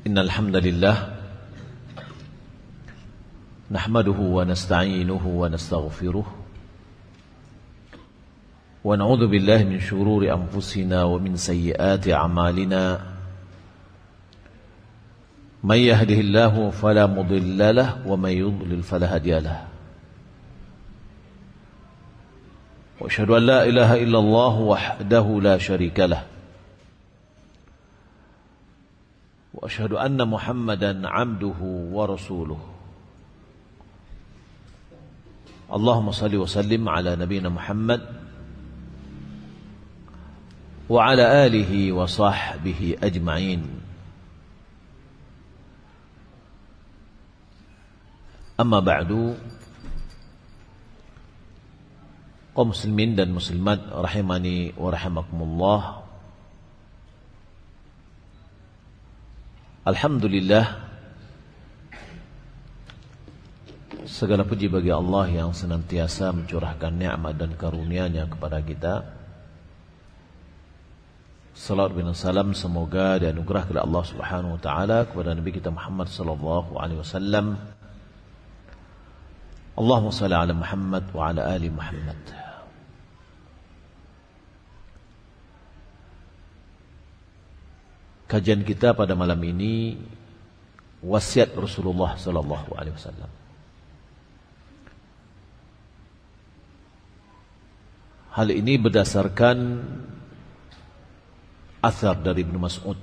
Innal hamdalillah nahmaduhu wa nasta'inuhu wa nastaghfiruh wa na'udzu billahi min shururi anfusina wa min sayyiati a'malina may yahdihillahu fala mudilla lahu wa may yudlil fala hadiya lahu wa asyhadu an la ilaha illallah wahdahu la syarika lahu wa asyhadu anna Muhammadan 'abduhu wa rasuluh. Allahumma shalli wa sallim ala nabiyyina Muhammad wa ala alihi wa sahbihi ajma'in. Amma ba'du, kaum muslimin dan muslimat rahimani wa rahimakumullah. Alhamdulillah, segala puji bagi Allah yang senantiasa mencurahkan nikmat dan karunia-Nya kepada kita. Salawat dan salam semoga dianugerahkan oleh Allah Subhanahu wa taala kepada Nabi kita Muhammad sallallahu alaihi wasallam. Allahumma shalli ala Muhammad wa ala ali Muhammad. Kajian kita pada malam ini wasiat Rasulullah sallallahu alaihi wasallam. Hal ini berdasarkan athar dari Ibnu Mas'ud.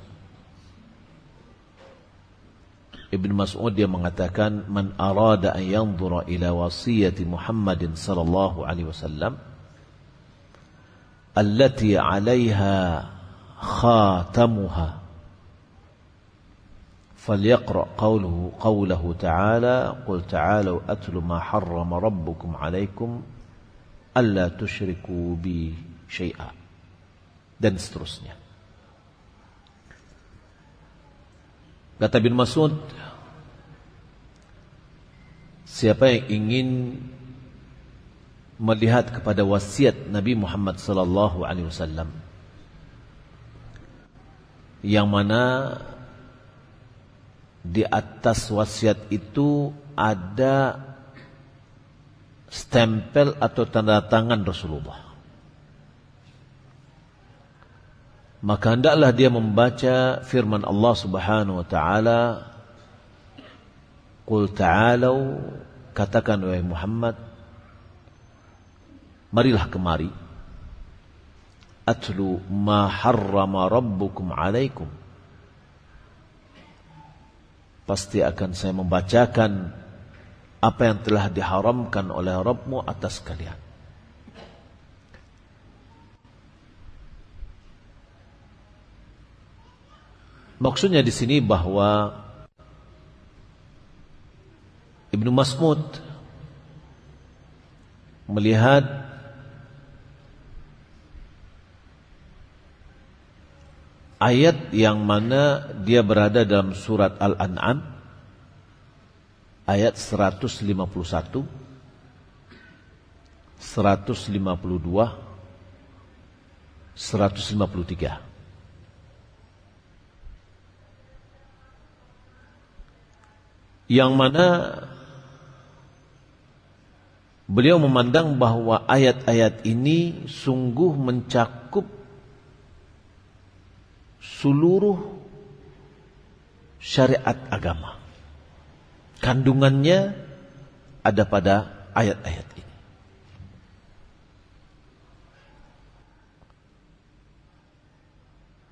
Ibnu Mas'ud dia mengatakan, "Man arada an yanzura ila wasiyati Muhammadin sallallahu alaihi wasallam allati 'alaiha khatamuha فليقرأ قوله تعالى قل تعالوا أتل ما حرم ربكم عليكم ألا تشركوا بي شيئا," dan seterusnya. Kata bin Mas'ud, siapa yang ingin melihat kepada wasiat Nabi Muhammad sallallahu alaihi wasallam yang mana di atas wasiat itu ada stempel atau tanda tangan Rasulullah, maka hendaklah dia membaca firman Allah Subhanahu wa taala, "Qul ta'alau," katakan wahai Muhammad, marilah kemari, "Atlu ma harrama rabbukum alaikum," pasti akan saya membacakan apa yang telah diharamkan oleh Rabbmu atas kalian. Maksudnya di sini bahwa Ibnu Mas'ud melihat ayat yang mana dia berada dalam surat Al-An'am ayat 151, 152, 153. Yang mana beliau memandang bahwa ayat-ayat ini sungguh mencakup seluruh syariat agama. Kandungannya ada pada ayat-ayat ini.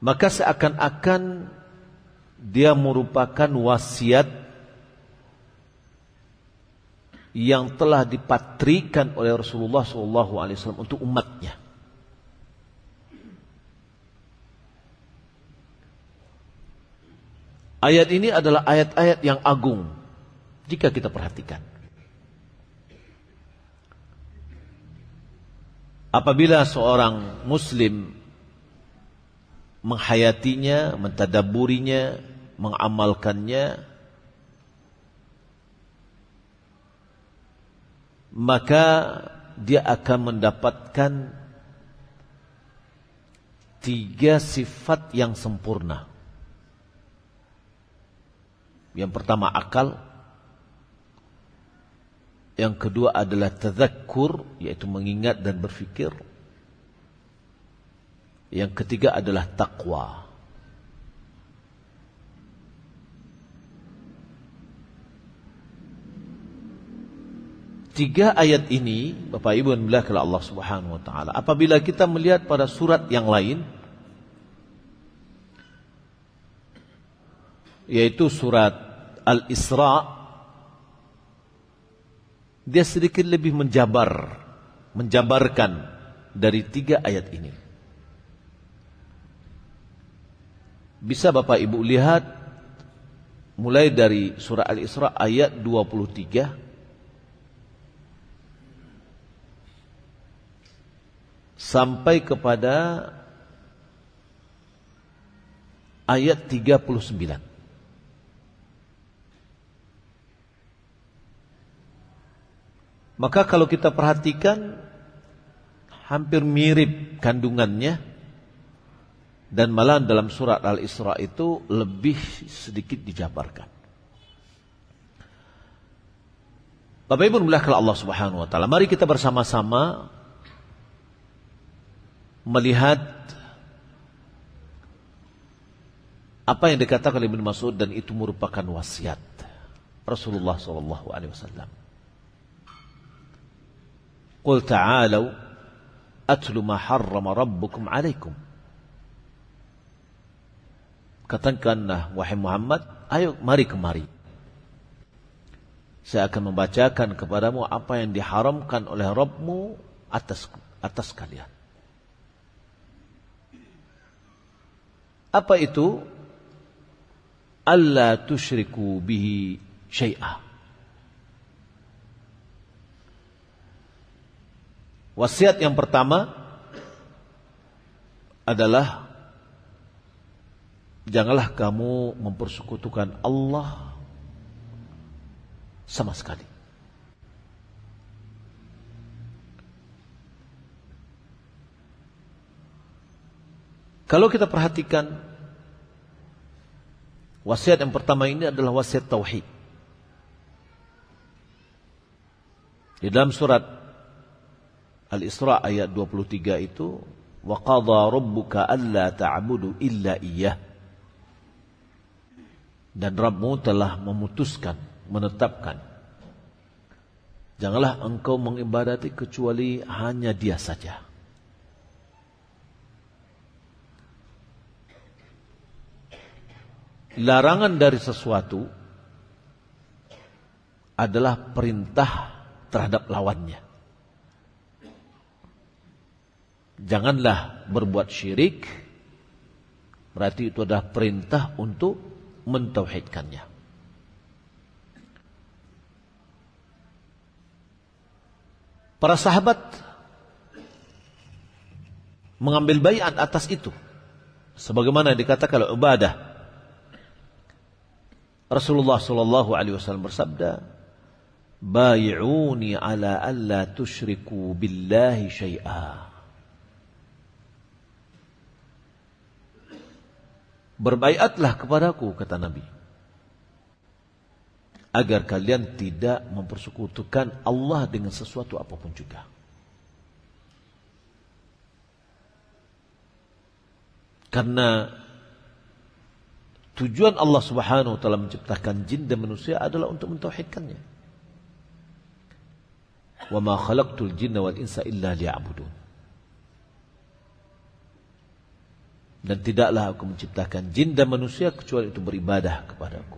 Maka seakan-akan dia merupakan wasiat yang telah dipatrikan oleh Rasulullah SAW untuk umatnya. Ayat ini adalah ayat-ayat yang agung jika kita perhatikan. Apabila seorang muslim menghayatinya, mentadaburinya, mengamalkannya, maka dia akan mendapatkan 3 sifat yang sempurna. Yang pertama akal, yang kedua adalah tadzakkur, yaitu mengingat dan berfikir. Yang ketiga adalah taqwa. Tiga ayat ini, Bapak Ibu yang dimuliakan Allah Subhanahu wa taala, apabila kita melihat pada surat yang lain, yaitu surat Al-Isra, dia sedikit lebih menjabarkan dari tiga ayat ini. Bisa Bapak Ibu lihat mulai dari surah Al-Isra ayat 23 sampai kepada ayat 39. Maka kalau kita perhatikan hampir mirip kandungannya, dan malah dalam surat Al-Isra itu lebih sedikit dijabarkan. Bapak Ibu dimuliakan Allah Subhanahu wa taala, mari kita bersama-sama melihat apa yang dikatakan oleh Ibnu Mas'ud, dan itu merupakan wasiat Rasulullah sallallahu alaihi wasallam. Qul ta'alu atlu ma harrama rabbukum 'alaikum. Katakanlah wahai Muhammad, ayo mari kemari. Saya akan membacakan kepadamu apa yang diharamkan oleh Rabbmu atas kalian. Apa itu? Alla tusyriku bihi syai'a. Wasiat yang pertama adalah janganlah kamu mempersekutukan Allah sama sekali. Kalau kita perhatikan, wasiat yang pertama ini adalah wasiat tauhid. Di dalam surat Al-Isra ayat 23 itu, wa qadha rabbuka alla ta'budu illa iyyah. Dan Rabbmu telah memutuskan, menetapkan, janganlah engkau mengibadati kecuali hanya Dia saja. Larangan dari sesuatu adalah perintah terhadap lawannya. Janganlah berbuat syirik, berarti itu adalah perintah untuk mentauhidkannya. Para sahabat mengambil baiat atas itu, sebagaimana dikatakan oleh Ubadah. Rasulullah sallallahu alaihi wasallam bersabda, "Bai'uni ala alla tusyriku billahi syai'a." Berbaiatlah kepadaku, kata Nabi, agar kalian tidak mempersekutukan Allah dengan sesuatu apapun juga. Karena tujuan Allah Subhanahu wa taala menciptakan jin dan manusia adalah untuk mentauhidkannya. Wa ma khalaqtul jinna wal insa illa liya'budun. Dan tidaklah aku menciptakan jin dan manusia kecuali untuk beribadah kepadaku.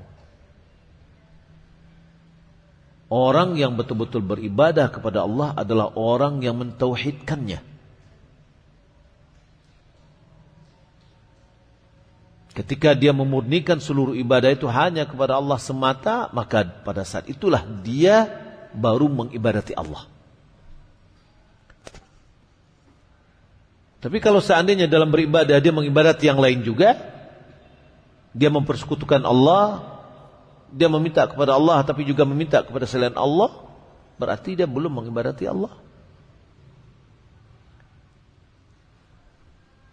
Orang yang betul-betul beribadah kepada Allah adalah orang yang mentauhidkannya. Ketika dia memurnikan seluruh ibadah itu hanya kepada Allah semata, maka pada saat itulah dia baru mengibadati Allah. Tapi kalau seandainya dalam beribadah dia mengibadati yang lain juga, dia mempersekutukan Allah, dia meminta kepada Allah tapi juga meminta kepada selain Allah, berarti dia belum mengibadati Allah.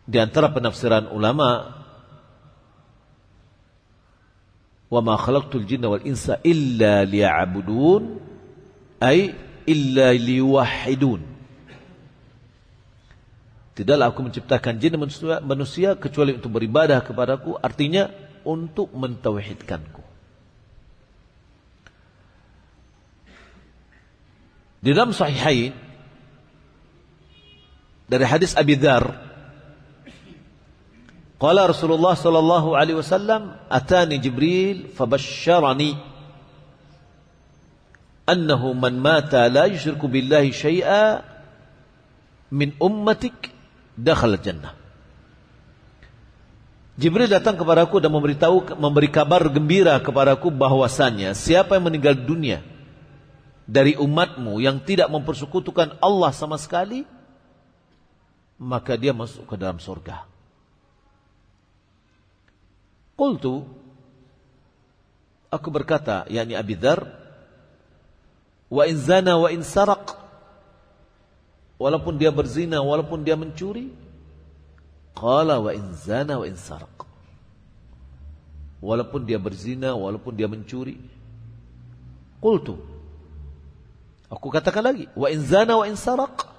Di antara penafsiran ulama wa ma khalaqtul jinna wal insa illa liya'budun, ay illa liwahidun. Tidaklah aku menciptakan jin dan manusia kecuali untuk beribadah kepadaku, artinya untuk mentauhidkanku. Di dalam Sahihain dari hadis Abi Dzar, qala Rasulullah sallallahu alaihi wasallam, atani Jibril fabashsharani annahu man mata la yusyriku billahi syai'a min ummatik dakhala jannah. Jibril datang kepadaku dan memberi kabar gembira kepadaku bahwasannya siapa yang meninggal dunia dari umatmu yang tidak mempersekutukan Allah sama sekali, maka dia masuk ke dalam surga. Qultu, aku berkata, yakni Abi Dzar, wa in zana wa in saraq, walaupun dia berzina, walaupun dia mencuri. Qala wa in zana wa in saraq, walaupun dia berzina, walaupun dia mencuri. Qultu, aku katakan lagi, wa in zana wa in saraq,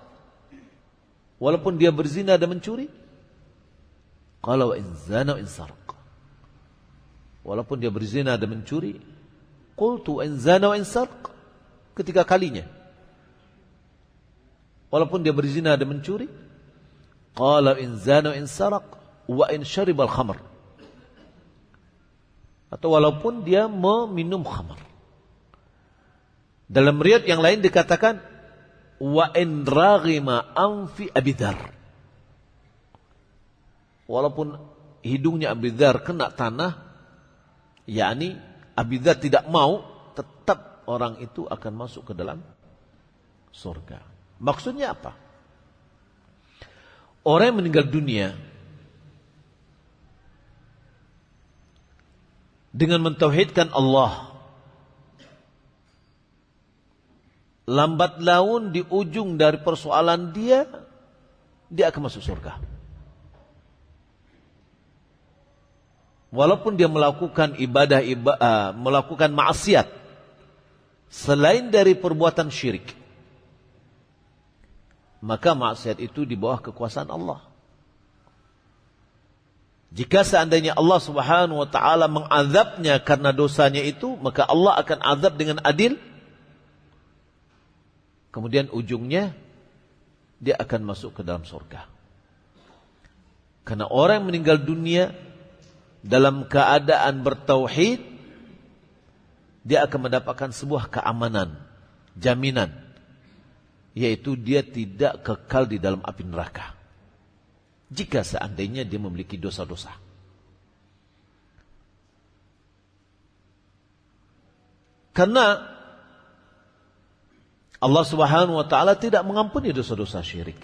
walaupun dia berzina dan mencuri. Qala wa in zana wa in saraq, walaupun dia berzina dan mencuri. Qultu wa in zana wa in saraq, ketiga kalinya, walaupun dia berzina dan mencuri. Qala in zana wa in saraq wa in syaribal khamr, atau walaupun dia meminum khamr. Dalam riwayat yang lain dikatakan wa in raghima anfi Abi Dzar, walaupun hidungnya Abi Dzar kena tanah, yakni Abi Dzar tidak mau, tetap orang itu akan masuk ke dalam surga. Maksudnya apa? Orang yang meninggal dunia dengan mentauhidkan Allah, lambat laun di ujung dari persoalan dia akan masuk surga. Walaupun dia melakukan melakukan maksiat selain dari perbuatan syirik, maka maksiat itu di bawah kekuasaan Allah. Jika seandainya Allah Subhanahu wa taala mengazabnya karena dosanya itu, maka Allah akan azab dengan adil. Kemudian ujungnya dia akan masuk ke dalam surga. Karena orang yang meninggal dunia dalam keadaan bertauhid, dia akan mendapatkan sebuah keamanan, jaminan, yaitu dia tidak kekal di dalam api neraka jika seandainya dia memiliki dosa-dosa. Karena Allah Subhanahu wa taala tidak mengampuni dosa-dosa syirik.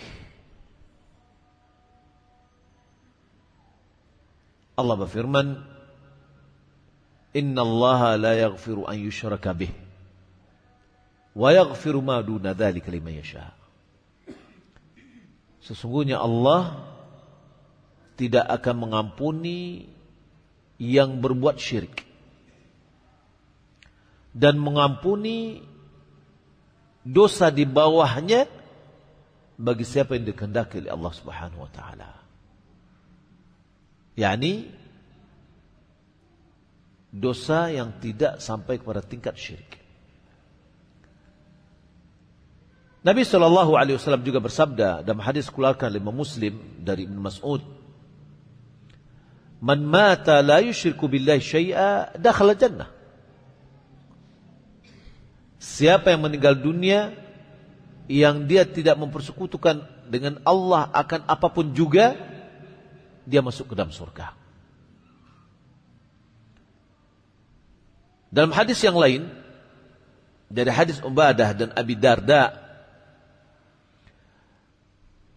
Allah berfirman, "Innallaha la yaghfiru an yushraka bih wa yaghfiru ma duna dzalika liman yasha." Sesungguhnya Allah tidak akan mengampuni yang berbuat syirik dan mengampuni dosa di bawahnya bagi siapa yang dikehendaki oleh Allah Subhanahu wa taala. yakni dosa yang tidak sampai kepada tingkat syirik. Nabi SAW juga bersabda dalam hadis keluarkan oleh Imam Muslim dari Ibn Mas'ud, "Man mata la yusyriku billahi syai'a dakhala jannah." Siapa yang meninggal dunia yang dia tidak mempersekutukan dengan Allah akan apapun juga, dia masuk ke dalam surga. Dalam hadis yang lain dari hadis Ubadah dan Abi Darda,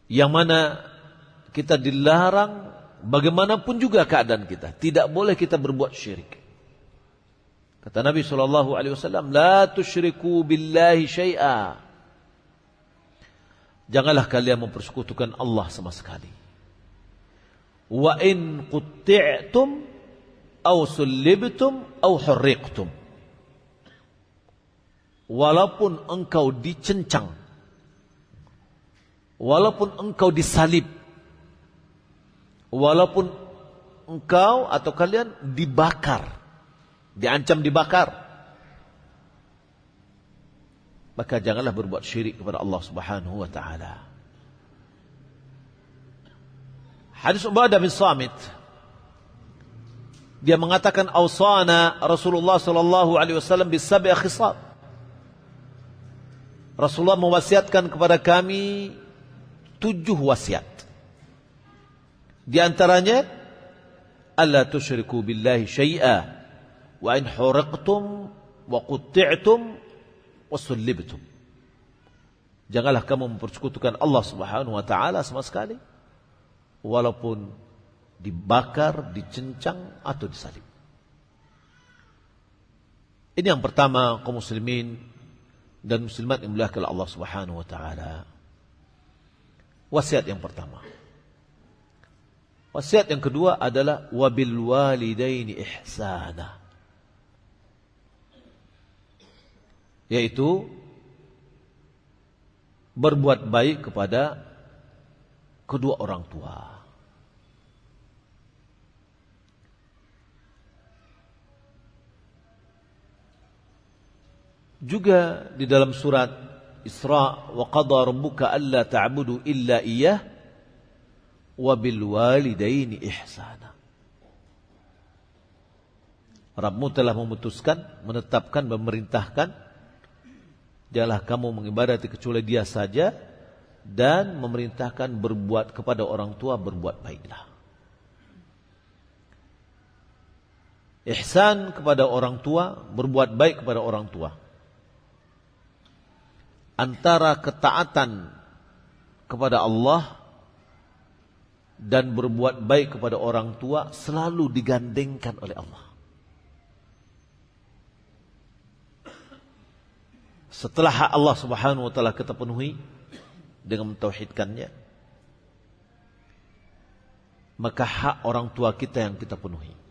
yang mana kita dilarang bagaimanapun juga keadaan kita, tidak boleh kita berbuat syirik. Kata Nabi SAW, "La tusyriku billahi syai'a." Janganlah kalian mempersekutukan Allah sama sekali. "Wa in qutti'tum aw sullibtum aw hurriqtum. Walaupun engkau dicencang, walaupun engkau disalib, walaupun engkau atau kalian dibakar, diancam dibakar, maka janganlah berbuat syirik kepada Allah Subhanahu wa taala. Hadis Ubadah bin Samit, dia mengatakan awsana Rasulullah sallallahu alaihi wasallam bisab'i khisal. Rasulullah mewasiatkan kepada kami 7 wasiat. Di antaranya, alla tusyriku billahi syai'a wa in huraqtum wa qutti'tum wa sullibtum. Janganlah kamu mempersekutukan Allah Subhanahu wa taala sama sekali, walaupun dibakar, dicencang atau disalib. Ini yang pertama, kaum muslimin dan muslimat yang dimuliakan oleh Allah Subhanahu wa taala. Wasiat yang pertama. Wasiat yang kedua adalah wabil walidaini ihsana, yaitu berbuat baik kepada kedua orang tua. Juga di dalam surat Isra, wa qada rabbuka alla ta'budu illa iyyah wa bil walidaini ihsana. Rabbmu telah memutuskan, menetapkan, memerintahkan, janganlah kamu mengibadati kecuali Dia saja, dan memerintahkan berbuat kepada orang tua, berbuat baiklah. Ihsan kepada orang tua, berbuat baik kepada orang tua. Antara ketaatan kepada Allah dan berbuat baik kepada orang tua selalu digandengkan oleh Allah. Setelah hak Allah Subhanahu wa taala kita penuhi dengan mentauhidkannya, maka hak orang tua kita yang kita penuhi.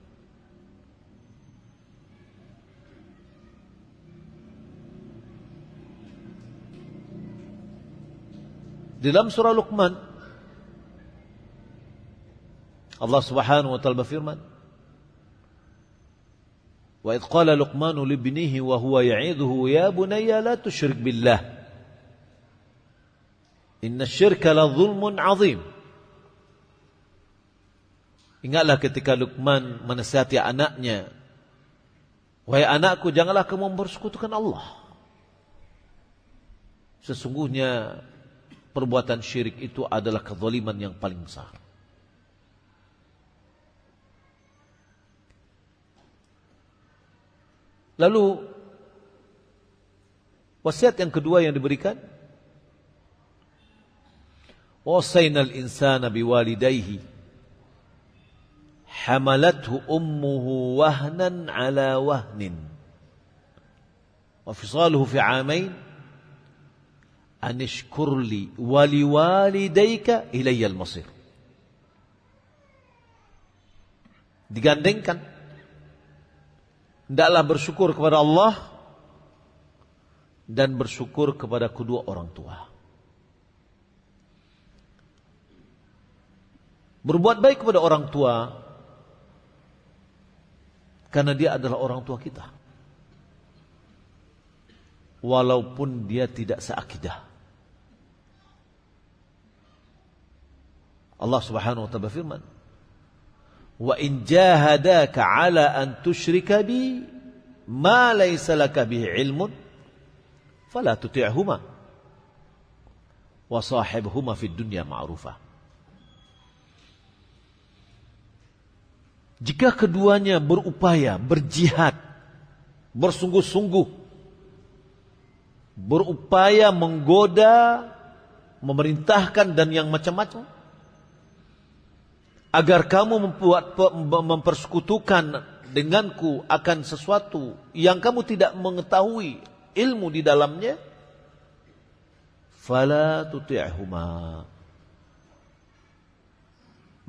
Di dalam surah Luqman, Allah Subhanahu wa taala berfirman, wa idh qala Luqmanu libnihi wa huwa ya'idhuhu ya bunayya la tusyrik billah inna syirka la zulmun azim. Ingatlah ketika Luqman menasihati anaknya, wahai anakku, janganlah kamu mempersekutukan Allah. Sesungguhnya perbuatan syirik itu adalah kezaliman yang paling besar. Lalu wasiat yang kedua yang diberikan, wasainal insana biwalidayhi hamalathu ummuhu wahnan ala wahnin wa fisaluhu fi 'amain anishkurli waliwalidayka ilayyal masir. Digandengkan, hendaklah bersyukur kepada Allah dan bersyukur kepada kedua orang tua. Berbuat baik kepada orang tua karena dia adalah orang tua kita, walaupun dia tidak seakidah. Allah Subhanahu wa ta'ala berfirman, wa in jahadaka ala an tusyrika bi ma laysa laka bihi ilmun fala tuti'huma wa sahibhuma fid dunya ma'rufa. Jika keduanya berupaya, berjihad, bersungguh-sungguh, berupaya menggoda, memerintahkan dan yang macam-macam, agar kamu mempersekutukan denganku akan sesuatu yang kamu tidak mengetahui ilmu di dalamnya, fala tuti'huma,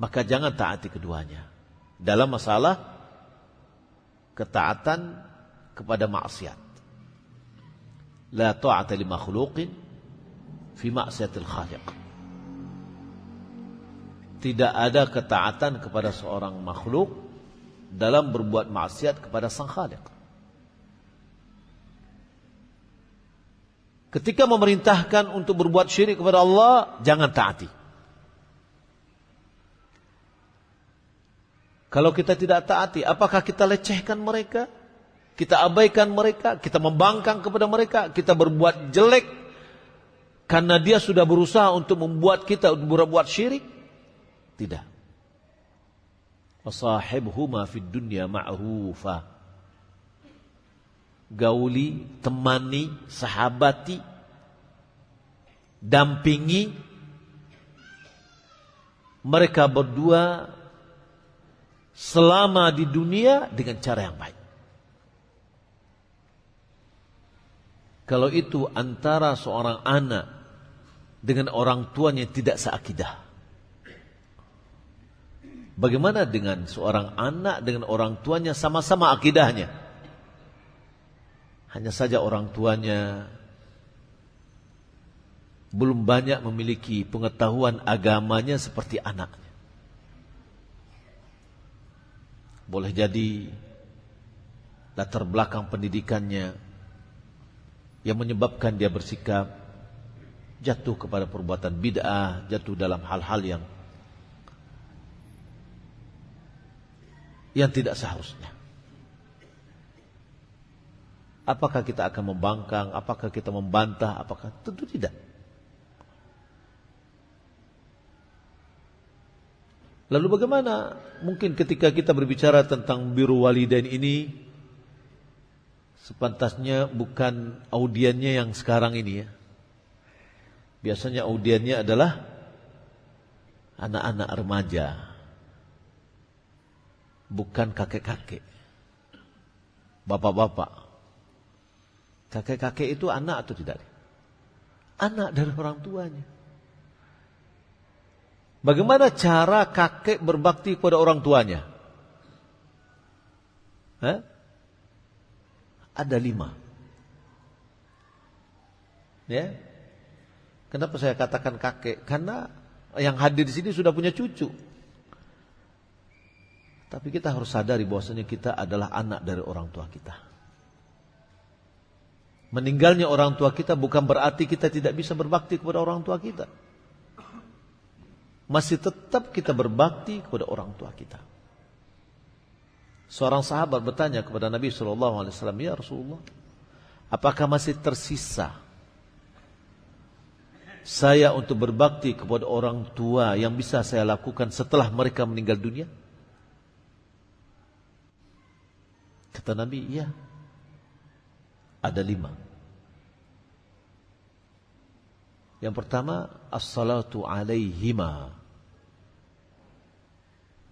maka jangan taati keduanya dalam masalah ketaatan kepada maksiat. La ta'ata li makhluqin fi ma'siyatil khaliq. Tidak ada ketaatan kepada seorang makhluk dalam berbuat maksiat kepada sang khaliq. Ketika memerintahkan untuk berbuat syirik kepada Allah, jangan taati. Kalau kita tidak taati, apakah kita lecehkan mereka? Kita abaikan mereka? Kita membangkang kepada mereka? Kita berbuat jelek karena dia sudah berusaha untuk membuat kita berbuat syirik? Tidak. Wasahibhuma fid dunya ma'rufa. Gauli, temani, sahabati, dampingi mereka berdua selama di dunia dengan cara yang baik. Kalau itu antara seorang anak dengan orang tuanya tidak seakidah, bagaimana dengan seorang anak dengan orang tuanya sama-sama akidahnya? Hanya saja orang tuanya belum banyak memiliki pengetahuan agamanya seperti anaknya. Boleh jadi latar belakang pendidikannya yang menyebabkan dia bersikap jatuh kepada perbuatan bid'ah, jatuh dalam hal-hal yang tidak seharusnya. Apakah kita akan membangkang? Apakah kita membantah? Apakah? Tentu tidak. Lalu bagaimana mungkin ketika kita berbicara tentang birru walidain ini, sepantasnya bukan audiennya yang sekarang ini ya. Biasanya audiennya adalah anak-anak remaja, bukan kakek-kakek, bapak-bapak. Kakek-kakek itu anak atau tidak? Anak dari orang tuanya. Bagaimana cara kakek berbakti kepada orang tuanya? Ada 5. Ya. Kenapa saya katakan kakek? Karena yang hadir di sini sudah punya cucu. Tapi kita harus sadari bahwasanya kita adalah anak dari orang tua kita. Meninggalnya orang tua kita bukan berarti kita tidak bisa berbakti kepada orang tua kita. Masih tetap kita berbakti kepada orang tua kita. Seorang sahabat bertanya kepada Nabi SAW, ya Rasulullah, apakah masih tersisa saya untuk berbakti kepada orang tua yang bisa saya lakukan setelah mereka meninggal dunia? Kata Nabi, iya, ada 5. Yang pertama, as-salatu alaihima,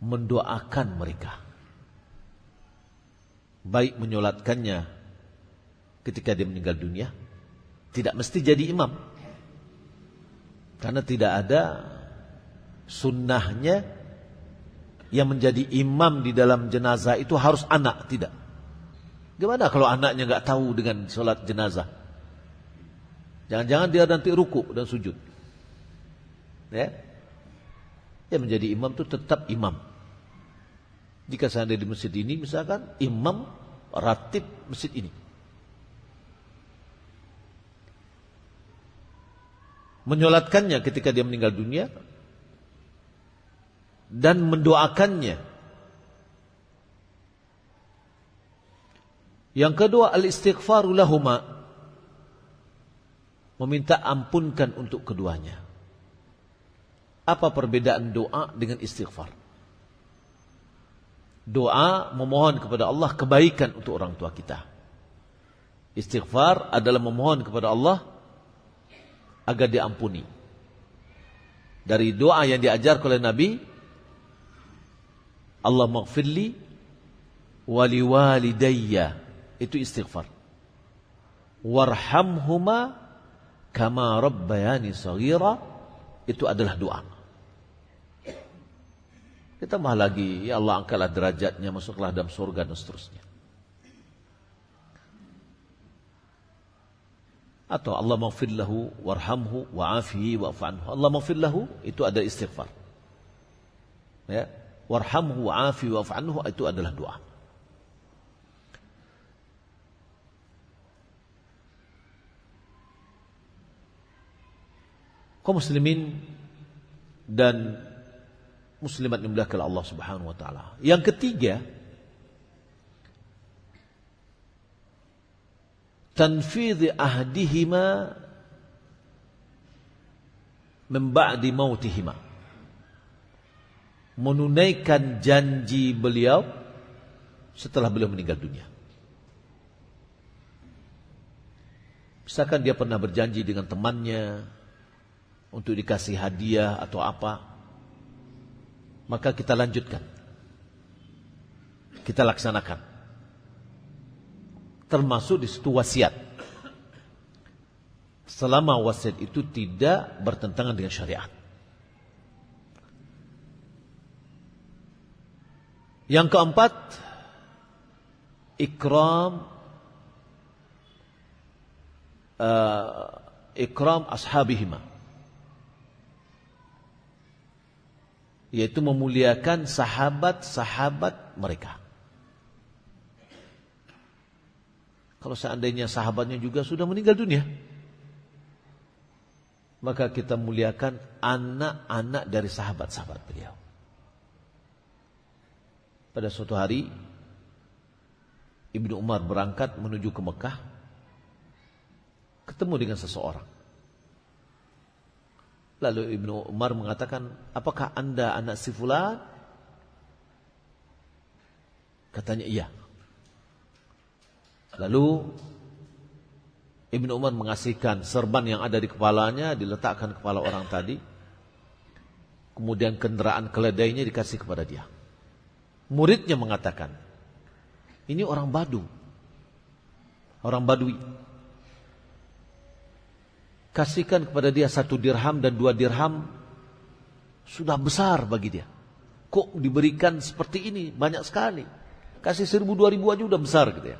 mendoakan mereka, baik menyolatkannya ketika dia meninggal dunia. Tidak mesti jadi imam, karena tidak ada sunnahnya yang menjadi imam di dalam jenazah itu harus anak, tidak. Gimana kalau anaknya gak tahu dengan sholat jenazah? Jangan-jangan dia nanti ruku dan sujud. Ya, yang menjadi imam itu tetap imam. Jika saya ada di masjid ini, misalkan imam ratib masjid ini, menyolatkannya ketika dia meninggal dunia dan mendoakannya. Yang kedua, al-istighfaru lahuma, meminta ampunkan untuk keduanya. Apa perbedaan doa dengan istighfar? Doa memohon kepada Allah kebaikan untuk orang tua kita. Istighfar adalah memohon kepada Allah agar diampuni. Dari doa yang diajar oleh Nabi, Allahumma ighfirli wa liwalidayya, itu istighfar. Warhamhuma kama rabbayani shaghira, itu adalah doa. Kita mah lagi, ya Allah angkatlah derajatnya, masuklah dalam surga dan seterusnya. Atau Allah maghfir lahu warhamhu wa'afihi wa'fu anhu. Allah maghfir lahu itu adalah istighfar. Ya, warhamhu wa'afihi wa'fu anhu itu adalah doa. Kaum muslimin dan muslimat yang dimuliakan Allah Subhanahu wa taala. Yang ketiga, tanfidhi ahdihima min ba'di mautihima. Menunaikan janji beliau setelah beliau meninggal dunia. Misalkan dia pernah berjanji dengan temannya untuk dikasih hadiah atau apa, maka kita lanjutkan, kita laksanakan. Termasuk di situ wasiat, selama wasiat itu tidak bertentangan dengan syariat. Yang keempat, ikram ashabihima, yaitu memuliakan sahabat-sahabat mereka. Kalau seandainya sahabatnya juga sudah meninggal dunia, maka kita muliakan anak-anak dari sahabat-sahabat beliau. Pada suatu hari Ibnu Umar berangkat menuju ke Mekah, ketemu dengan seseorang. Lalu Ibnu Umar mengatakan, apakah anda anak si fulan? Katanya iya. Lalu Ibnu Umar mengasihkan serban yang ada di kepalanya, diletakkan kepala orang tadi. Kemudian kendaraan keledainya dikasih kepada dia. Muridnya mengatakan, ini orang Badu, orang Badui. Kasihkan kepada dia 1 dirham dan 2 dirham, sudah besar bagi dia. Kok diberikan seperti ini banyak sekali? Kasih 1.000 2.000 aja udah besar gitu ya.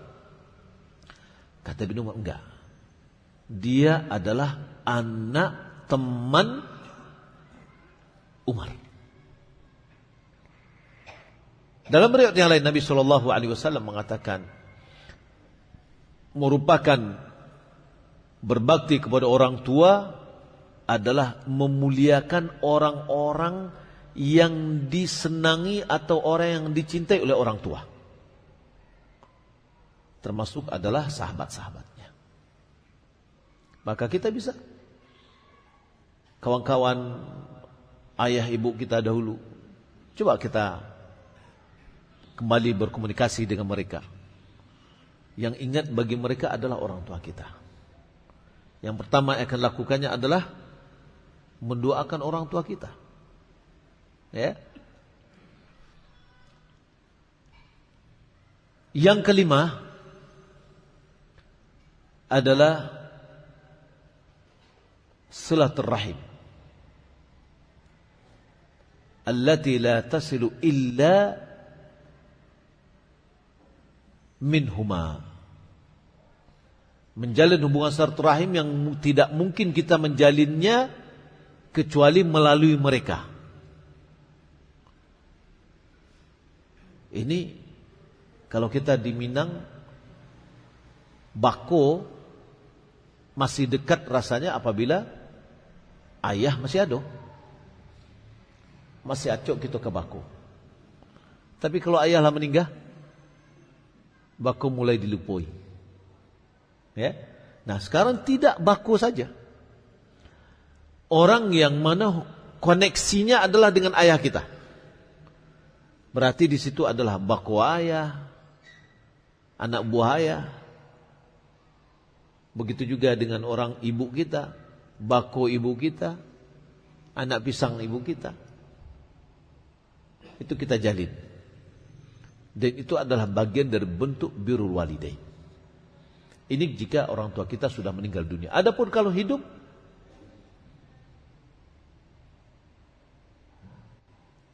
Kata Ibnu Umar, enggak. Dia adalah anak teman Umar. Dalam riwayat yang lain Nabi SAW mengatakan, merupakan berbakti kepada orang tua adalah memuliakan orang-orang yang disenangi atau orang yang dicintai oleh orang tua. Termasuk adalah sahabat-sahabatnya. Maka kita bisa, kawan-kawan ayah ibu kita dahulu, coba kita kembali berkomunikasi dengan mereka. Yang ingat bagi mereka adalah orang tua kita. Yang pertama yang akan lakukannya adalah mendoakan orang tua kita. Ya. Yang kelima adalah silaturrahim, allati la tasilu illa minhuma. Menjalin hubungan silaturahim yang tidak mungkin kita menjalinnya kecuali melalui mereka. Ini kalau kita di Minang, bako masih dekat rasanya apabila ayah masih ada, masih acok kita ke bako. Tapi kalau ayah lah meninggal, bako mulai dilupui. Ya. Nah sekarang tidak bako saja. Orang yang mana koneksinya adalah dengan ayah kita, berarti di situ adalah bako ayah, anak buah ayah. Begitu juga dengan orang ibu kita, bako ibu kita, anak pisang ibu kita. Itu kita jalin. Dan itu adalah bagian dari bentuk birrul walidain. Ini jika orang tua kita sudah meninggal dunia. Adapun kalau hidup,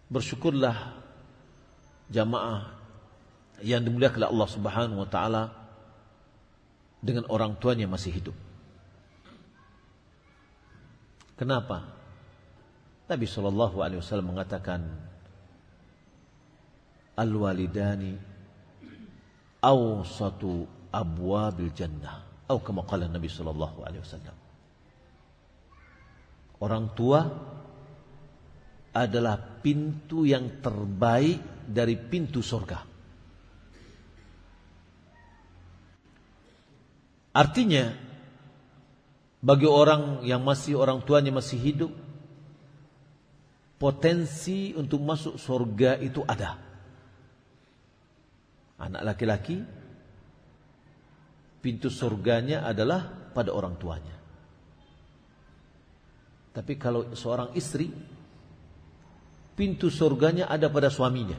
bersyukurlah jamaah yang dimuliakan oleh Allah Subhanahu wa taala dengan orang tuanya masih hidup. Kenapa? Nabi SAW mengatakan, al-walidani awsatu abwabil jannah, atau kama qala Nabi SAW. Orang tua adalah pintu yang terbaik dari pintu surga. Artinya, bagi orang yang orang tuanya masih hidup, potensi untuk masuk surga itu ada. Anak laki-laki, pintu surganya adalah pada orang tuanya. Tapi kalau seorang istri, pintu surganya ada pada suaminya.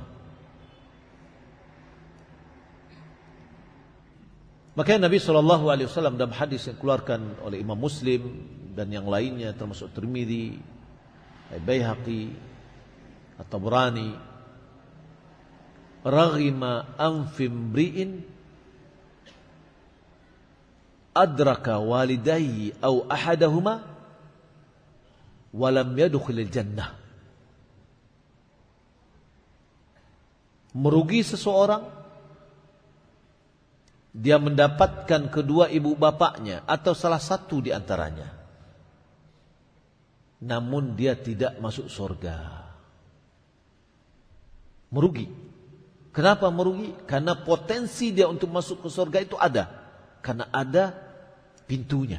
Makanya Nabi SAW dalam hadis yang dikeluarkan oleh Imam Muslim dan yang lainnya termasuk Tirmidzi, Baihaqi, At-Tabrani, raghima anfi imri'in adraka walidayhi aw ahadahuma wa lam yadkhulil jannah. Merugi seseorang dia mendapatkan kedua ibu bapaknya atau salah satu di antaranya, namun dia tidak masuk surga. Merugi. Kenapa merugi? Karena potensi dia untuk masuk ke surga itu ada. Karena ada pintunya.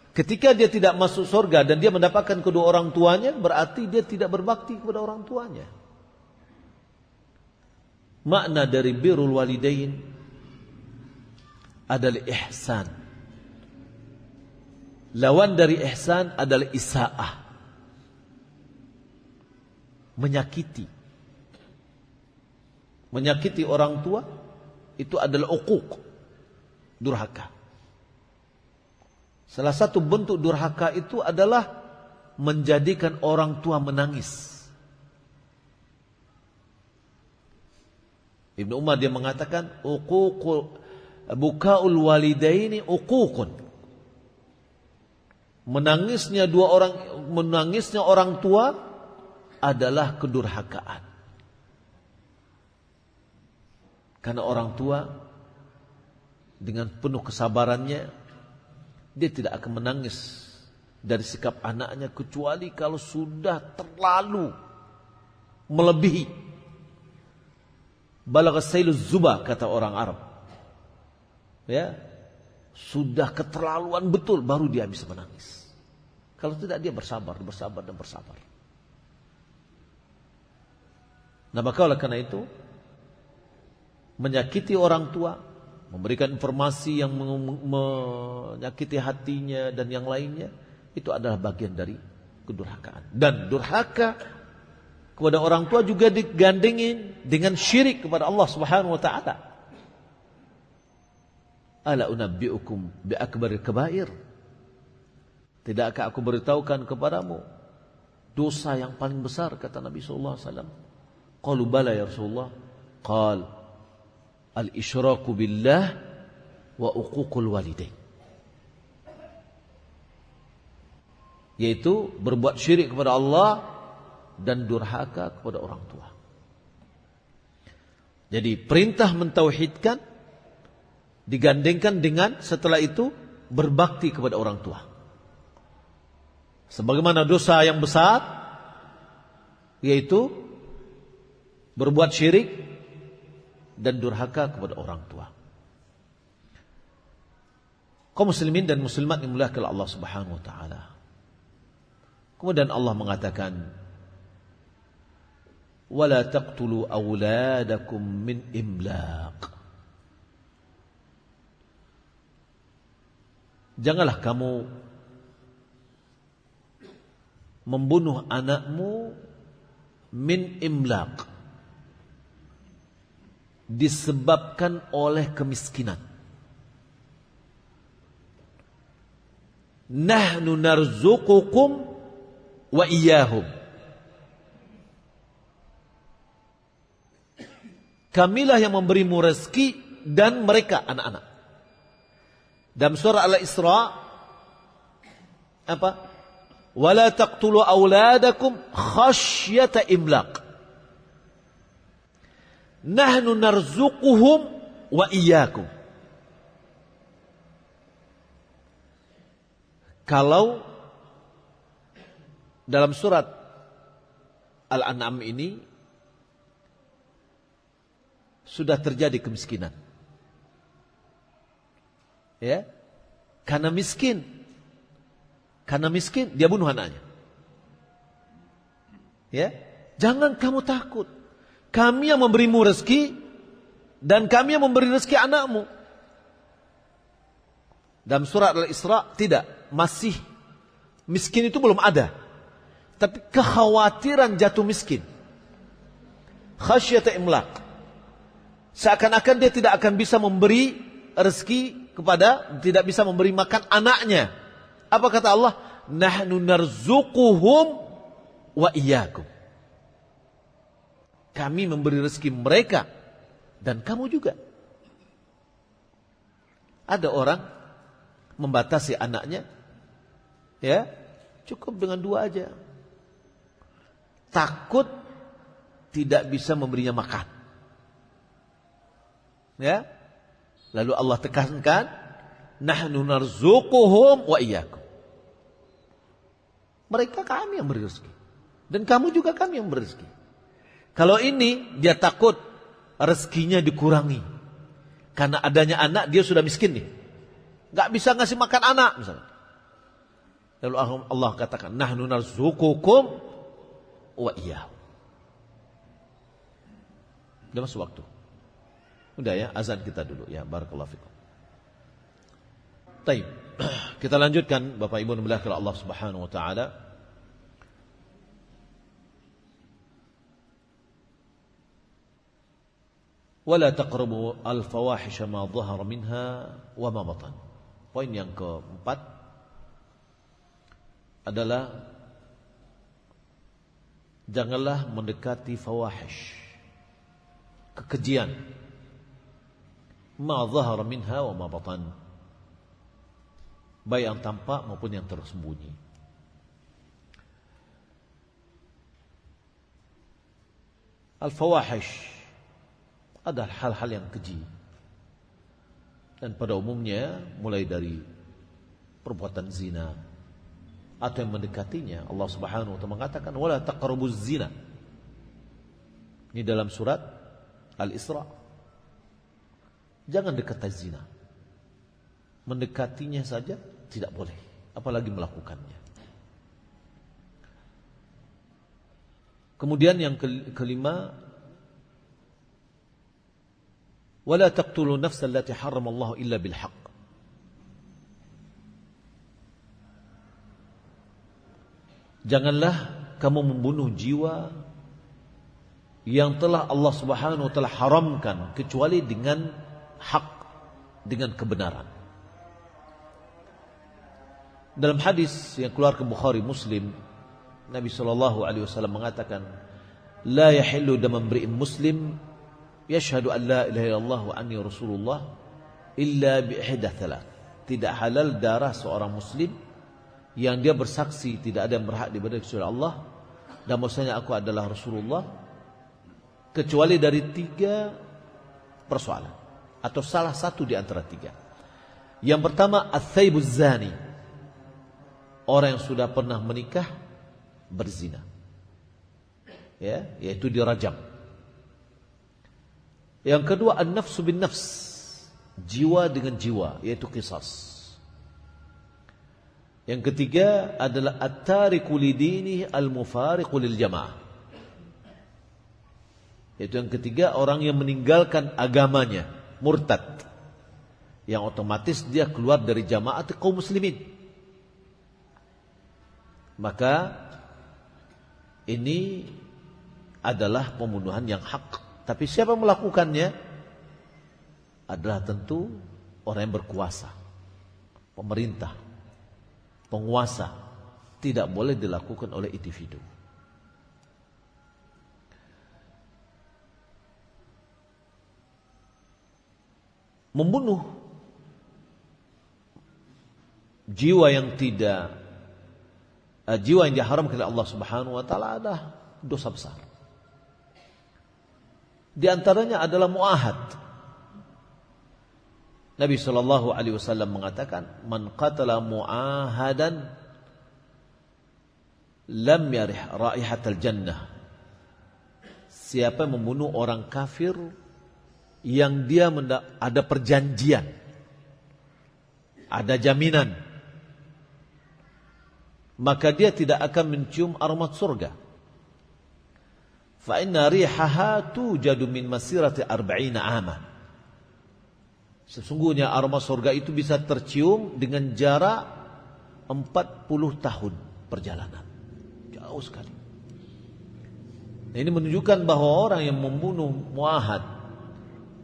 Ketika dia tidak masuk surga dan dia mendapatkan kedua orang tuanya, berarti dia tidak berbakti kepada orang tuanya. Makna dari birrul walidain adalah ihsan. Lawan dari ihsan adalah isaah. Menyakiti. Menyakiti orang tua itu adalah uquq, durhaka. Salah satu bentuk durhaka itu adalah menjadikan orang tua menangis. Ibnu Umar dia mengatakan bukaul walidaini uququn. Menangisnya orang tua adalah kedurhakaan. Karena orang tua dengan penuh kesabarannya dia tidak akan menangis dari sikap anaknya kecuali kalau sudah terlalu melebihi. Balagha sailuz zuba kata orang Arab. Ya. Sudah keterlaluan betul baru dia bisa menangis. Kalau tidak dia bersabar. Nah, maka oleh karena itu menyakiti orang tua, memberikan informasi yang menyakiti hatinya dan yang lainnya, itu adalah bagian dari kedurhakaan. Dan durhaka kepada orang tua juga digandengin dengan syirik kepada Allah Subhanahu wa taala. Ala unabbiukum bi akbaril kabair. Tidakkah aku beritahukan kepadamu dosa yang paling besar, kata Nabi sallallahu alaihi wasallam. Qalu bala ya Rasulullah. Qal al-isyraku billah wa uququl walidain. Yaitu berbuat syirik kepada Allah dan durhaka kepada orang tua. Jadi perintah mentauhidkan digandengkan dengan setelah itu berbakti kepada orang tua. Sebagaimana dosa yang besar yaitu berbuat syirik dan durhaka kepada orang tua. Kaum muslimin dan muslimat yang dimuliakan Allah Subhanahu wa taala. Kemudian Allah mengatakan, "Wala taqtulu auladakum min imlaq." Janganlah kamu membunuh anakmu min imlaq, disebabkan oleh kemiskinan. Nahnu narzuqukum wa iyyahum. Kamilah yang memberimu rezeki dan mereka anak-anak. Dalam surah Al-Isra Apa? Wala taqtulu auladakum khasyata imlaq. Nahnu narzuquhum wa iyyakum. Kalau dalam surat Al-An'am ini sudah terjadi kemiskinan. Ya. Karena miskin dia bunuh anaknya. Ya. Jangan kamu takut. Kami yang memberimu rezeki dan kami yang memberi rezeki anakmu. Dalam surat Al-Isra tidak, masih miskin itu belum ada. Tapi kekhawatiran jatuh miskin. Khasyata imlaq. Seakan-akan dia tidak akan bisa memberi rezeki tidak bisa memberi makan anaknya. Apa kata Allah? Nahnu narzuquhum wa iyyakum. Kami memberi rezeki mereka dan kamu juga. Ada orang membatasi anaknya, ya, cukup dengan 2 aja. Takut tidak bisa memberinya makan. Ya. Lalu Allah tekankan, nahnu narzuquhum wa iyyakum. Mereka kami yang beri rezeki dan kamu juga kami yang beri rezeki. Kalau ini dia takut rezekinya dikurangi karena adanya anak, dia sudah miskin nih, nggak bisa ngasih makan anak misalnya. Lalu Allah katakan, nahnu narzuqukum wa iyyahum. Udah masuk waktu. Udah ya, azan kita dulu ya. Barakallahu fikum. Baik. Kita lanjutkan Bapak Ibu dimuliakan Allah Subhanahu wa taala. Wala taqrabu al-fawahisha ma dhahara minha wa ma batan. Poin yang keempat adalah janganlah mendekati fawahish, kekejian, ma dhahara minha wa ma batan, baik yang tampak maupun yang tersembunyi. Al-fawahish adalah hal-hal yang keji, dan pada umumnya mulai dari perbuatan zina atau yang mendekatinya. Allah Subhanahu wa taala mengatakan wala taqrabuz zina. Ini dalam surat Al-Isra. Jangan dekat zina. Mendekatinya saja tidak boleh, apalagi melakukannya. Kemudian yang kelima, wala taqtulu nafsa allati harramallahu illa bil haqq. Janganlah kamu membunuh jiwa yang telah Allah Subhanahu wa taala haramkan kecuali dengan hak, dengan kebenaran. Dalam hadis yang keluar ke Bukhari Muslim, Nabi sallallahu alaihi wasallam mengatakan, la yahillu damu imri'in muslim yashhadu an la ilaha illallah wa anni rasulullah illa bi ihda thalath. Tidak halal darah seorang muslim yang dia bersaksi tidak ada yang berhak diibadahi kecuali Allah dan bahwasanya aku adalah Rasulullah, kecuali dari 3 persoalan atau salah satu di antara 3. Yang pertama, ats-tsaibuz zani, orang yang sudah pernah menikah berzina, ya, yaitu dirajam. Yang kedua, an-nafsu bin nafs, jiwa dengan jiwa, yaitu qisas. Yang ketiga adalah at-tariku lidinihi al-mufariqu lil jamaah, yaitu yang ketiga orang yang meninggalkan agamanya, murtad, yang otomatis dia keluar dari jamaah kaum muslimin. Maka ini adalah pembunuhan yang hak. Tapi siapa melakukannya adalah tentu orang yang berkuasa, pemerintah, penguasa. Tidak boleh dilakukan oleh individu. Membunuh jiwa yang tidak jiwa yang diharamkan oleh Allah Subhanahu wa taala adalah dosa besar. Di antaranya adalah muahad. Nabi sallallahu alaihi wasallam mengatakan, "Man qatala muahadan lam yarih raihatal jannah." Siapa yang membunuh orang kafir yang dia ada perjanjian, ada jaminan, maka dia tidak akan mencium aroma surga. Fa inna rihaha tujadu min masirati 40 ama. Sesungguhnya aroma surga itu bisa tercium dengan jarak 40 tahun perjalanan. Jauh sekali. Nah, ini menunjukkan bahwa orang yang membunuh muahad,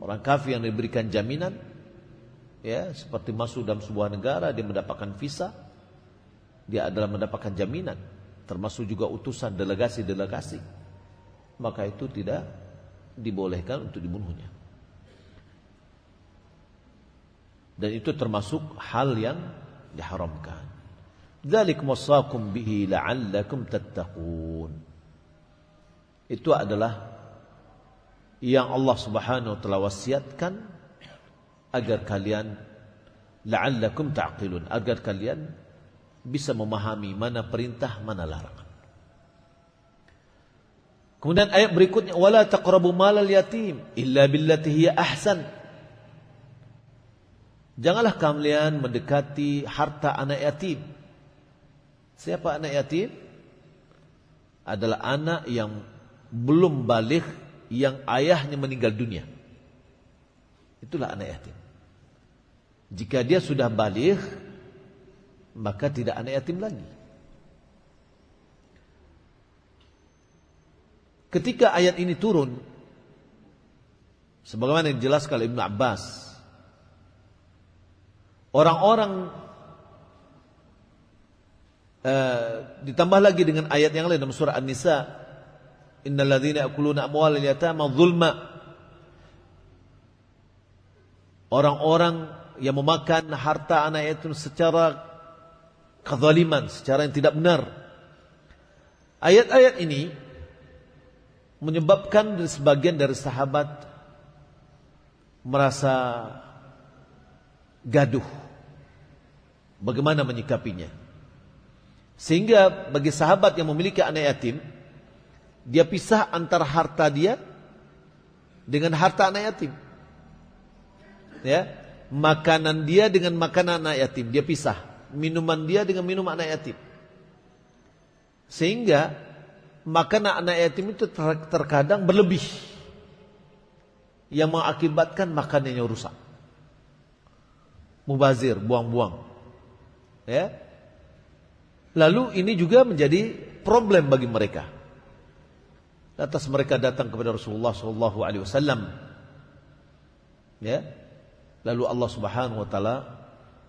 orang kafir yang diberikan jaminan, ya, seperti masuk dalam sebuah negara, dia mendapatkan visa, dia adalah mendapatkan jaminan, termasuk juga utusan delegasi-delegasi, maka itu tidak dibolehkan untuk dibunuhnya. Dan itu termasuk hal yang diharamkan. Dzalikum wasaqum bihi la'allakum tattaqun. Itu adalah yang Allah Subhanahu wa taala wasiatkan agar kalian la'allakum ta'qilun, agar kalian bisa memahami mana perintah, mana larangan. Kemudian ayat berikutnya, wala taqrabu malal yatim illa billati hiya ahsan. Janganlah kalian mendekati harta anak yatim. Siapa anak yatim? Adalah anak yang belum baligh, yang ayahnya meninggal dunia. Itulah anak yatim. Jika dia sudah baligh, maka tidak anak yatim lagi. Ketika ayat ini turun, sebagaimana yang dijelaskan oleh Ibnu Abbas, orang-orang ditambah lagi dengan ayat yang lain dalam surah An-Nisa, innal ladzina ya'kuluna amwalal yatama zulma. Orang-orang yang memakan harta anak yatim secara kezaliman, secara yang tidak benar. Ayat-ayat ini menyebabkan sebagian dari sahabat merasa gaduh bagaimana menyikapinya. Sehingga bagi sahabat yang memiliki anak yatim, dia pisah antara harta dia dengan harta anak yatim. Ya, makanan dia dengan makanan anak yatim dia pisah, minuman dia dengan minum anak yatim. Sehingga makanan anak yatim itu terkadang berlebih, yang mengakibatkan makanannya rusak, mubazir, buang-buang. Ya. Lalu ini juga menjadi problem bagi mereka. Lantas mereka datang kepada Rasulullah SAW. Ya. Lalu Allah Subhanahu wa taala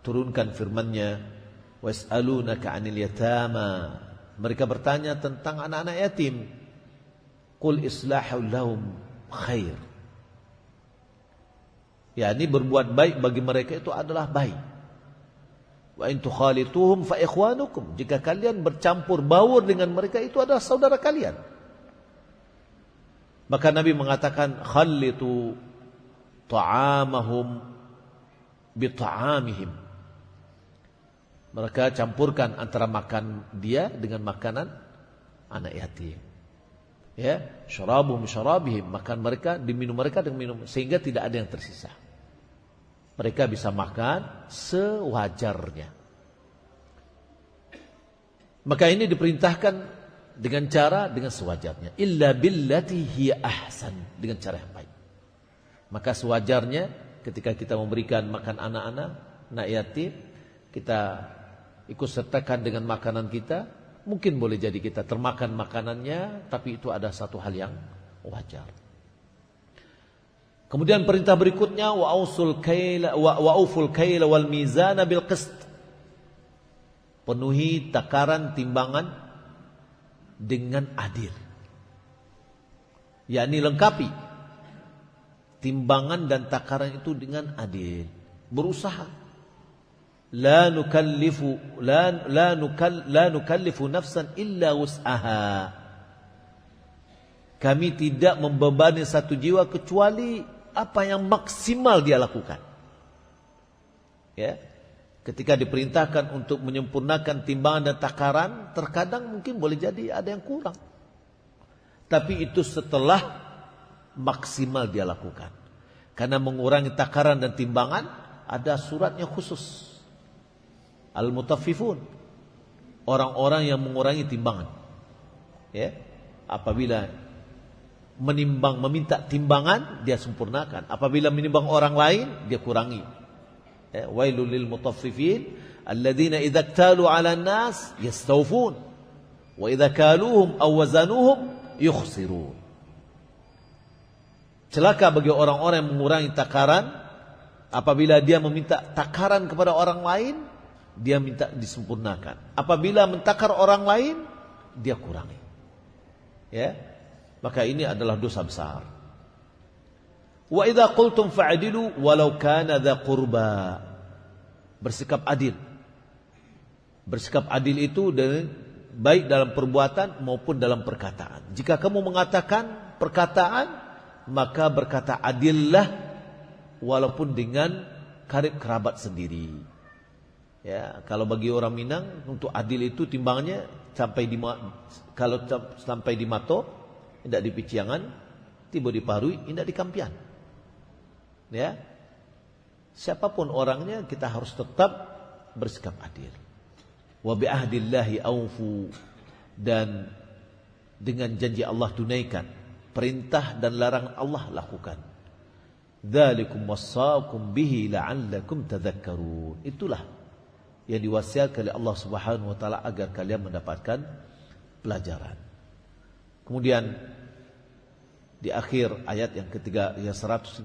turunkan firman-Nya, "Was'alunaka 'anil yatama." Mereka bertanya tentang anak-anak yatim. Qul islahu lahum khair. yakni berbuat baik bagi mereka itu adalah baik. Wa in tukhalituhum fa ikhwanukum. Jika kalian bercampur baur dengan mereka, itu adalah saudara kalian. Maka Nabi mengatakan khallitu ta'amahum bi ta'amihim. Mereka campurkan antara makan dia dengan makanan anak yatim. Ya, syarabuhum syarabihim, makan mereka diminum mereka dengan minum, sehingga tidak ada yang tersisa. Mereka bisa makan sewajarnya. Maka ini diperintahkan dengan sewajarnya. Illa billati hiya ahsan, dengan cara yang baik. Maka sewajarnya ketika kita memberikan makan anak-anak, anak yatim, kita ikut sertakan dengan makanan kita. Mungkin boleh jadi kita termakan makanannya, tapi itu ada satu hal yang wajar. Kemudian perintah berikutnya wa auful kaila wal mizana bil qist. Penuhi takaran timbangan dengan adil. Yakni lengkapi timbangan dan takaran itu dengan adil. Berusaha la nukallifu nafsan illa wus'aha. Kami tidak membebani satu jiwa kecuali apa yang maksimal dia lakukan. Ya. Ketika diperintahkan untuk menyempurnakan timbangan dan takaran, terkadang mungkin boleh jadi ada yang kurang. Tapi itu setelah maksimal dia lakukan. Karena mengurangi takaran dan timbangan ada suratnya khusus. Al-mutaffifun, orang-orang yang mengurangi timbangan. Ya, apabila meminta timbangan, dia sempurnakan. Apabila menimbang orang lain, dia kurangi. Ya, wailul lil mutaffifin alladzina idza iktalu 'alan nas yastawfun wa idza kaluhum aw wazanuhum yukhsirun. Celaka bagi orang-orang yang mengurangi takaran. Apabila dia meminta takaran kepada orang lain, dia minta disempurnakan. Apabila mentakar orang lain, dia kurangi. Ya, maka ini adalah dosa besar. Wa idza qultum fa'dilu walau kana dza qurba. Bersikap adil. Bersikap adil itu baik dalam perbuatan maupun dalam perkataan. Jika kamu mengatakan perkataan, maka berkata adillah walaupun dengan karib kerabat sendiri. Ya, kalau bagi orang Minang untuk adil itu timbangannya sampai di mato, tidak di piciangan, tiba di parui, tidak di kampian. Ya, siapapun orangnya kita harus tetap bersikap adil. Wa bi ahdillahi aufu, dan dengan janji Allah tunaikan, perintah dan larangan Allah lakukan. Dzalikum wassaakum bihi la'allakum tadhakkarun. Itulah yang diwasiatkan oleh Allah Subhanahu wa taala agar kalian mendapatkan pelajaran. Kemudian di akhir ayat yang ketiga, yang 153,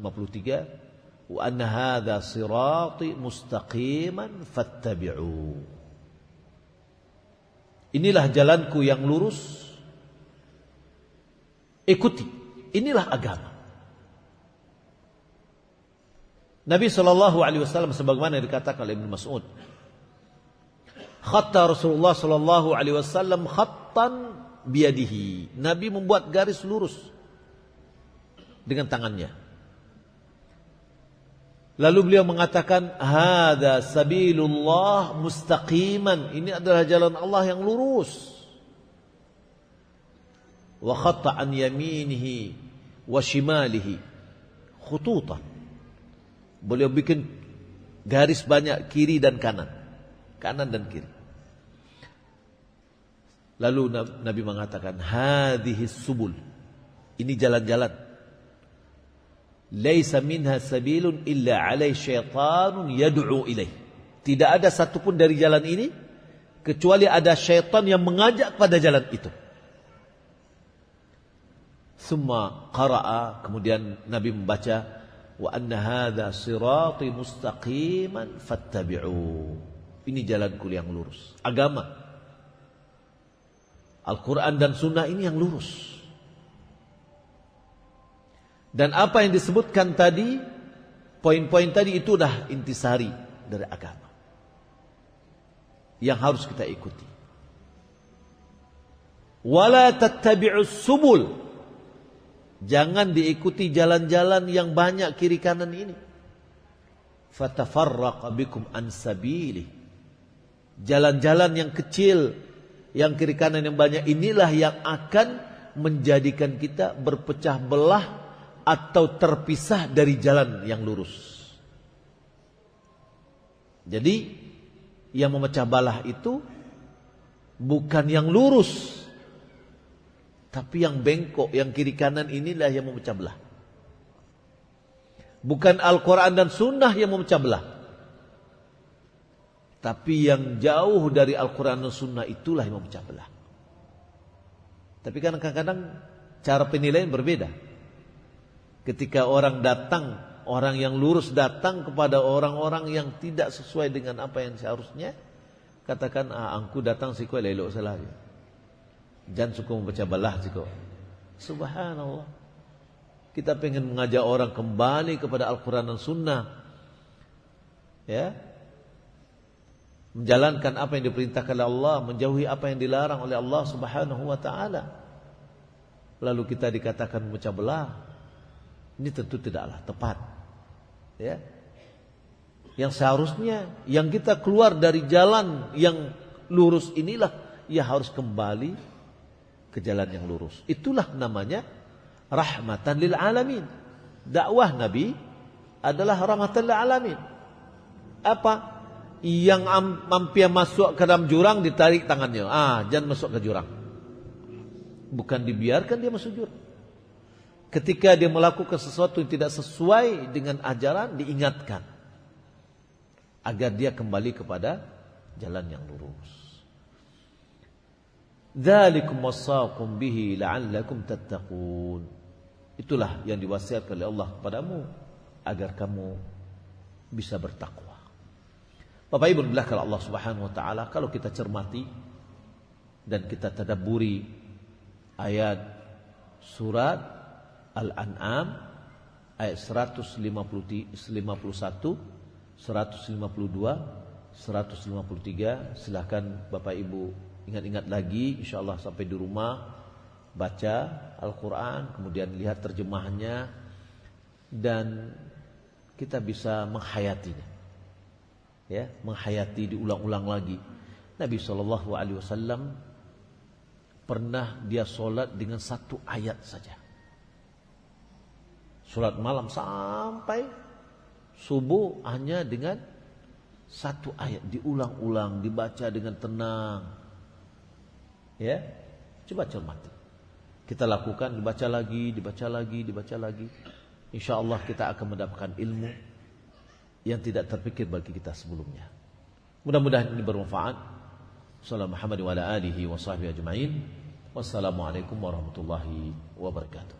wa anna hadza sirati mustaqiman fattabi'u. Inilah jalanku yang lurus, ikuti. Inilah agama. Nabi sallallahu alaihi wasallam sebagaimana dikatakan oleh Ibnu Mas'ud, khatta Rasulullah sallallahu alaihi wasallam khattan biyadihi. Nabi membuat garis lurus dengan tangannya. Lalu beliau mengatakan, hadza sabilullah mustaqiman. Ini adalah jalan Allah yang lurus. Wa khatta an yaminihi wa shimalihi khututan. Beliau bikin garis banyak kiri dan kanan. Kanan dan kiri. Lalu Nabi mengatakan, hadhihi subul. Ini jalan-jalan. Laisa minha sabilun illa alai syaitanun yad'u ilaih. Tidak ada satupun dari jalan ini kecuali ada syaitan yang mengajak pada jalan itu. Summa qara'a, kemudian Nabi membaca, wa anna hadza sirati mustaqiman fattabi'u. Ini jalanku yang lurus. Agama, Al-Quran dan Sunnah ini yang lurus. Dan apa yang disebutkan tadi, poin-poin tadi itu dah intisari dari agama yang harus kita ikuti. Wala tattabi'us subul. Jangan diikuti jalan-jalan yang banyak kiri kanan ini. Fatafarraqa bikum an sabilihi. Jalan-jalan yang kecil, yang kiri kanan yang banyak, inilah yang akan menjadikan kita berpecah belah atau terpisah dari jalan yang lurus. Jadi yang memecah belah itu bukan yang lurus, tapi yang bengkok, yang kiri kanan, inilah yang memecah belah. Bukan Al-Quran dan Sunnah yang memecah belah, tapi yang jauh dari Al-Quran dan Sunnah itulah yang memecah belah. Tapi kadang-kadang cara penilaian berbeda. Ketika orang datang, orang yang lurus datang kepada orang-orang yang tidak sesuai dengan apa yang seharusnya, katakan, angku datang siko lelok salah. Jangan suka memecah belah siko. Subhanallah. Kita pengen mengajak orang kembali kepada Al-Quran dan Sunnah. Ya. menjalankan apa yang diperintahkan oleh Allah, menjauhi apa yang dilarang oleh Allah Subhanahu wa taala. Lalu kita dikatakan memecah belah. Ini tentu tidaklah tepat. Ya. Yang seharusnya yang kita keluar dari jalan yang lurus inilah, ya harus kembali ke jalan yang lurus. Itulah namanya rahmatan lil alamin. Dakwah Nabi adalah rahmatan lil alamin. Apa? Yang mampir masuk ke dalam jurang ditarik tangannya. Jangan masuk ke jurang. Bukan dibiarkan dia masuk jurang. Ketika dia melakukan sesuatu yang tidak sesuai dengan ajaran, diingatkan agar dia kembali kepada jalan yang lurus. Dzalikum wassaqum bihi la'allakum tattaqun. Itulah yang diwasiatkan oleh Allah kepadamu agar kamu bisa bertakwa. Bapak Ibu dimuliakan Allah Subhanahu wa taala, kalau kita cermati dan kita tadabburi ayat surat Al-An'am ayat 151, 152, 153, silakan Bapak Ibu ingat-ingat lagi, insyaallah sampai di rumah baca Al-Qur'an, kemudian lihat terjemahannya dan kita bisa menghayatinya. Ya, menghayati, diulang-ulang lagi. Nabi SAW pernah dia solat dengan satu ayat saja. Solat malam sampai subuh hanya dengan satu ayat, diulang-ulang, dibaca dengan tenang. Ya, coba cermati. Kita lakukan, dibaca lagi, dibaca lagi, dibaca lagi. Insya Allah kita akan mendapatkan ilmu yang tidak terpikir bagi kita sebelumnya. Mudah-mudahan ini bermanfaat. Sallallahu Muhammad wa ala alihi wa sahbihi ajma'in. Wassalamualaikum warahmatullahi wabarakatuh.